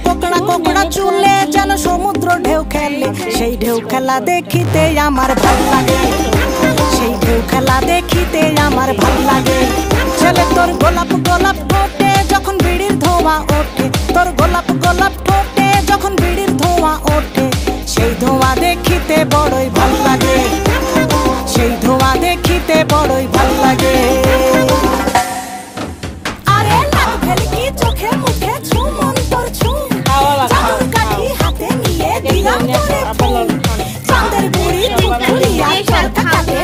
কোকড়া কোকড়া চুলে যেন সমুদ্র ঢেউ খেলে, সেই ঢেউ খেলা দেখিতে আমার ভাল লাগে, সেই ঢেউ খেলা দেখিতে আমার ভাল লাগে। ছেলে তোর গোলাপ গোলাপ ঠোঁটে যখন বিড়ির ধোঁয়া ওঠে, তোর গোলাপ গোলাপ ঠোঁটে যখন বিড়ির ধোঁয়া ওঠে, সেই ধোঁয়া দেখিতে বড়ই ভাল লাগে, সেই ধোঁয়া দেখিতে বড়ই ভাল লাগে। আরে লাল ভেলকি চোখে মুখে ছু মন তোর ছু, চাদর কাঠি হাতে নিয়ে দিলাম তোরে ফুল, চাঁদের বুড়ি চুকুরিয়া চরকা কাটে